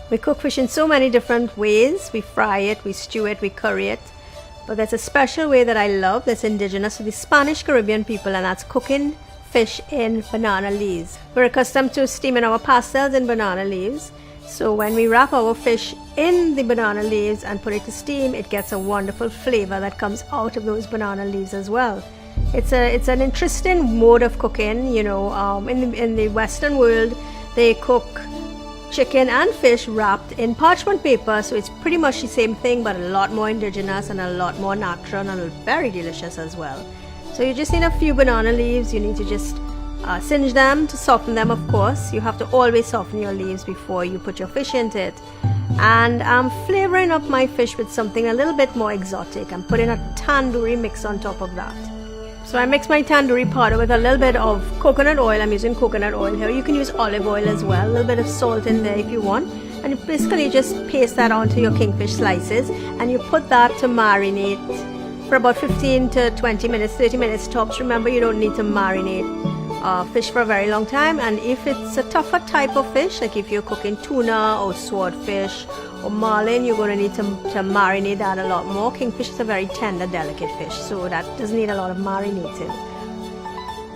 We cook fish in so many different ways. We fry it, we stew it, we curry it. But there's a special way that I love that's indigenous to the Spanish Caribbean people, and that's cooking fish in banana leaves. We're accustomed to steaming our pastels in banana leaves. So when we wrap our fish in the banana leaves and put it to steam, it gets a wonderful flavor that comes out of those banana leaves as well. It's an interesting mode of cooking. You know, in the Western world, they cook chicken and fish wrapped in parchment paper, so it's pretty much the same thing, but a lot more indigenous and a lot more natural and very delicious as well. So you just need a few banana leaves. You need to just singe them to soften them. Of course, you have to always soften your leaves before you put your fish into it. And I'm flavoring up my fish with something a little bit more exotic. I'm putting a tandoori mix on top of that. So I mix my tandoori powder with a little bit of coconut oil. I'm using coconut oil here. You can use olive oil as well. A little bit of salt in there if you want. And you basically just paste that onto your kingfish slices, and you put that to marinate for about 15 to 20 minutes, 30 minutes tops. Remember, you don't need to marinate fish for a very long time. And if it's a tougher type of fish, like if you're cooking tuna or swordfish or marlin, you're going to need to marinate that a lot more. Kingfish is a very tender, delicate fish, so that doesn't need a lot of marinating.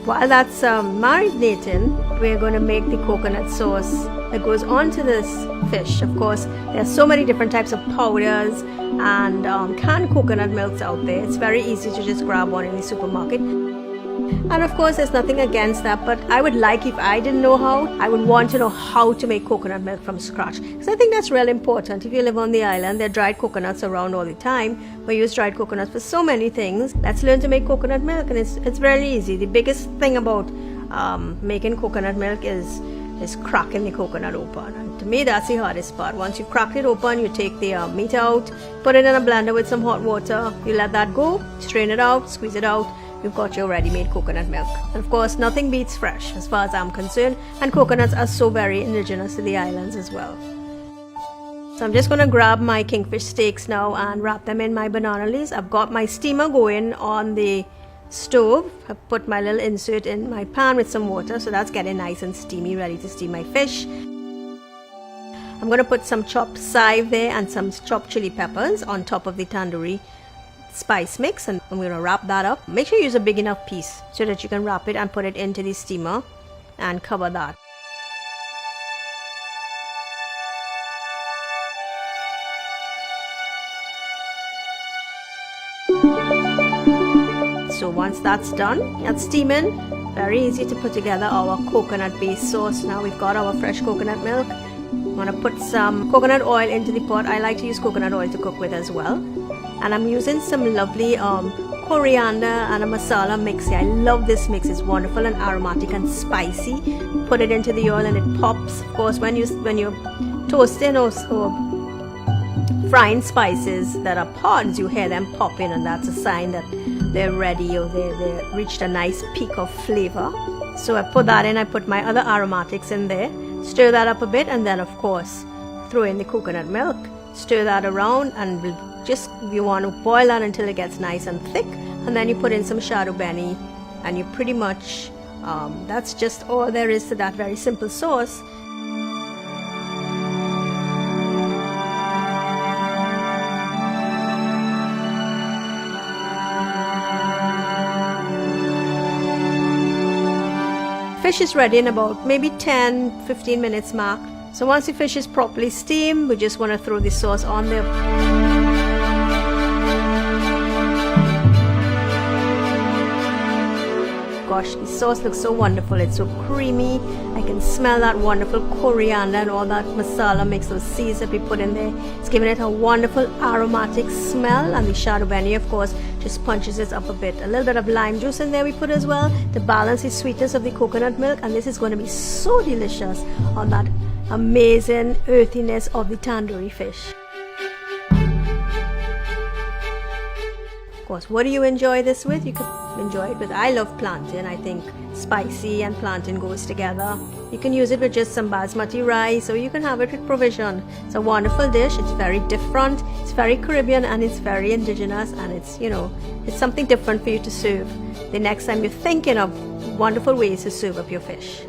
While that's marinating, we're going to make the coconut sauce that goes onto this fish. Of course, there are so many different types of powders and canned coconut milks out there. It's very easy to just grab one in the supermarket. And of course, there's nothing against that, but I would like, if I didn't know how, I would want to know how to make coconut milk from scratch, because I think that's really important. If you live on the island, there are dried coconuts around all the time. We use dried coconuts for so many things. Let's learn to make coconut milk, and it's very easy. The biggest thing about making coconut milk is cracking the coconut open, and to me that's the hardest part. Once you've cracked it open, you take the meat out, put it in a blender with some hot water, you let that go, strain it out, squeeze it out. You've got your ready-made coconut milk. And of course, nothing beats fresh as far as I'm concerned, and coconuts are so very indigenous to the islands as well. So I'm just going to grab my kingfish steaks now and wrap them in my banana leaves. I've got my steamer going on the stove. I've put my little insert in my pan with some water, so that's getting nice and steamy, ready to steam my fish. I'm going to put some chopped chive there and some chopped chili peppers on top of the tandoori spice mix, and I'm going to wrap that up. Make sure you use a big enough piece so that you can wrap it and put it into the steamer and cover that. So once that's done, that's steaming, very easy to put together our coconut based sauce. Now we've got our fresh coconut milk. I'm going to put some coconut oil into the pot. I like to use coconut oil to cook with as well. And I'm using some lovely coriander and a masala mix here. I love this mix. It's wonderful and aromatic and spicy. Put it into the oil and it pops. Of course, when you're toasting or frying spices that are pods, you hear them popping, and that's a sign that they're ready, or they reached a nice peak of flavor. So I put that in. I put my other aromatics in there. Stir that up a bit, and then of course throw in the coconut milk. Stir that around, and you want to boil that until it gets nice and thick, and then you put in some shadow beni, and you pretty much that's just all there is to that very simple sauce. Fish is ready in about maybe 10-15 minutes mark. So once the fish is properly steamed, we just want to throw the sauce on there. Gosh, the sauce looks so wonderful. It's so creamy. I can smell that wonderful coriander and all that masala mix, those seeds that we put in there. It's giving it a wonderful aromatic smell, and the shadow beni, of course, just punches it up a bit. A little bit of lime juice in there we put as well to balance the sweetness of the coconut milk, and this is going to be so delicious on that amazing earthiness of the tandoori fish. Of course, what do you enjoy this with? You could enjoy it with, I love plantain. I think spicy and plantain goes together. You can use it with just some basmati rice, or you can have it with provision. It's a wonderful dish. It's very different. It's very Caribbean, and it's very indigenous, and it's, you know, it's something different for you to serve the next time you're thinking of wonderful ways to serve up your fish.